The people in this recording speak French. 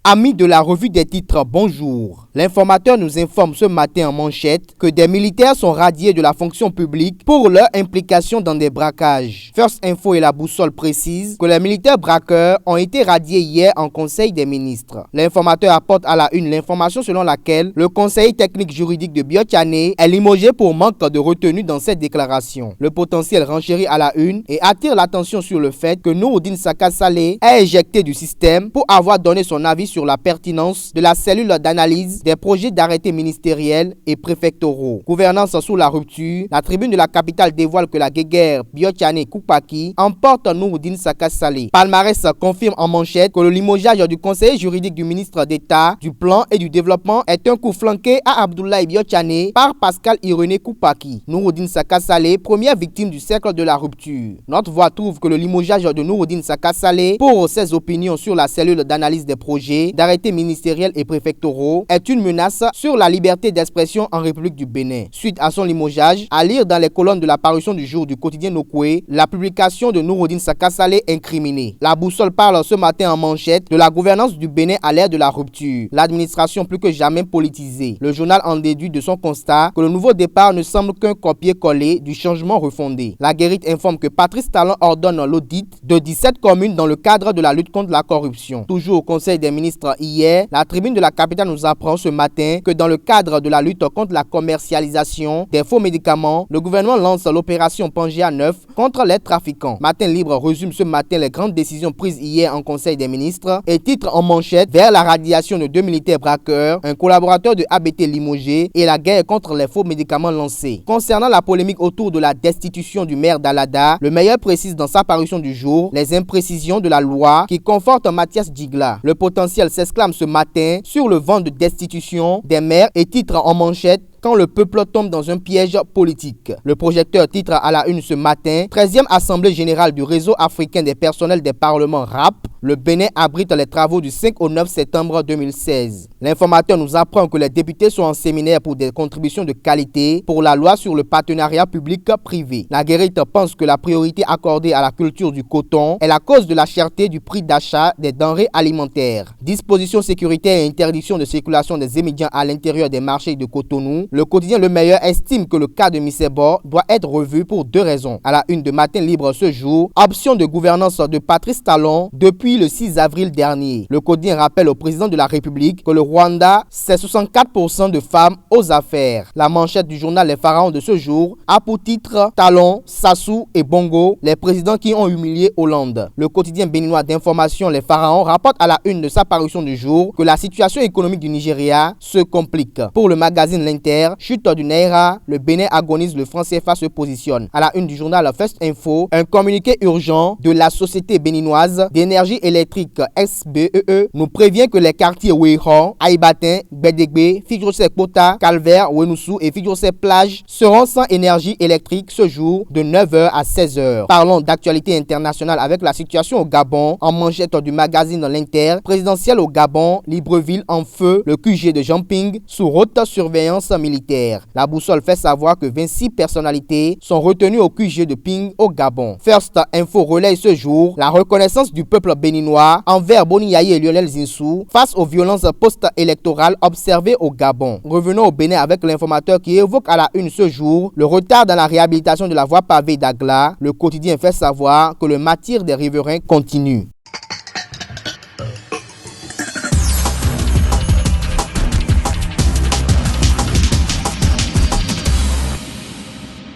Amis de la revue des titres, bonjour. L'informateur nous informe ce matin en manchette que des militaires sont radiés de la fonction publique pour leur implication dans des braquages. First Info et la boussole précisent que les militaires braqueurs ont été radiés hier en Conseil des ministres. L'informateur apporte à la une l'information selon laquelle le conseiller technique juridique de Biotchane est limogé pour manque de retenue dans cette déclaration. Le potentiel renchérit à la une et attire l'attention sur le fait que Nouroudine Saka Saleh est éjecté du système pour avoir donné son avis sur la pertinence de la cellule d'analyse des projets d'arrêtés ministériels et préfectoraux. Gouvernance sous la rupture, la tribune de la capitale dévoile que la guéguerre Biotchane Koupaki emporte Nouroudine Saka Saleh. Palmarès confirme en manchette que le limogeage du conseiller juridique du ministre d'État du Plan et du Développement est un coup flanqué à Abdoulaye Biotchane par Pascal Irénée Koupaki. Nouroudine Saka Saleh, première victime du cercle de la rupture. Notre voix trouve que le limogeage de Nouroudine Saka Saleh pour ses opinions sur la cellule d'analyse des projets d'arrêtés ministériels et préfectoraux est une menace sur la liberté d'expression en République du Bénin. Suite à son limogeage, à lire dans les colonnes de la parution du jour du quotidien Nokoué, la publication de Nouroudine Saka Saleh incriminée. La boussole parle ce matin en manchette de la gouvernance du Bénin à l'ère de la rupture. L'administration plus que jamais politisée. Le journal en déduit de son constat que le nouveau départ ne semble qu'un copier-coller du changement refondé. La Guérite informe que Patrice Talon ordonne l'audit de 17 communes dans le cadre de la lutte contre la corruption. Toujours au Conseil des ministres hier, la tribune de la capitale nous apprend ce matin que dans le cadre de la lutte contre la commercialisation des faux médicaments, le gouvernement lance l'opération Pangea 9 contre les trafiquants. Matin Libre résume ce matin les grandes décisions prises hier en Conseil des ministres et titre en manchette vers la radiation de 2 militaires braqueurs, un collaborateur de ABT limogé et la guerre contre les faux médicaments lancée. Concernant la polémique autour de la destitution du maire d'Alada, le Meilleur précise dans sa parution du jour les imprécisions de la loi qui conforte Mathias Djigla. Le potentiel s'exclame ce matin sur le vent de destitution des maires et titre en manchette quand le peuple tombe dans un piège politique. Le projecteur titre à la une ce matin, 13e Assemblée Générale du Réseau Africain des Personnels des Parlements RAP. Le Bénin abrite les travaux du 5 au 9 septembre 2016. L'informateur nous apprend que les députés sont en séminaire pour des contributions de qualité pour la loi sur le partenariat public-privé. La Guérite pense que la priorité accordée à la culture du coton est la cause de la cherté du prix d'achat des denrées alimentaires. Dispositions sécuritaires et interdiction de circulation des émédiants à l'intérieur des marchés de Cotonou. Le quotidien Le Meilleur estime que le cas de Missebo doit être revu pour 2 raisons. À la une de Matin Libre ce jour, option de gouvernance de Patrice Talon depuis le 6 avril dernier. Le quotidien rappelle au président de la République que le Rwanda, c'est 64% de femmes aux affaires. La manchette du journal Les Pharaons de ce jour a pour titre Talon, Sassou et Bongo, les présidents qui ont humilié Hollande. Le quotidien béninois d'information Les Pharaons rapporte à la une de sa parution du jour que la situation économique du Nigeria se complique. Pour le magazine L'Inter, chute du Naira, le Bénin agonise, le franc CFA se positionne. À la une du journal First Info, un communiqué urgent de la société béninoise d'énergie électrique SBEE nous prévient que les quartiers Ouéhon, Aïbatin, Bédégbé, Fidjose Kota, Calvaire, Wenoussou et Fidjose Plage seront sans énergie électrique ce jour de 9h à 16h. Parlons d'actualité internationale avec la situation au Gabon. En manchette du magazine L'Inter, présidentielle au Gabon, Libreville en feu, le QG de Jean-Ping sous haute surveillance militaire. La boussole fait savoir que 26 personnalités sont retenues au QG de Ping au Gabon. First Info relaye ce jour la reconnaissance du peuple béninois envers Boni Yaye et Lionel Zinsou face aux violences post-électorales observées au Gabon. Revenons au Bénin avec l'informateur qui évoque à la une ce jour le retard dans la réhabilitation de la voie pavée d'Agla. Le quotidien fait savoir que le martyre des riverains continue.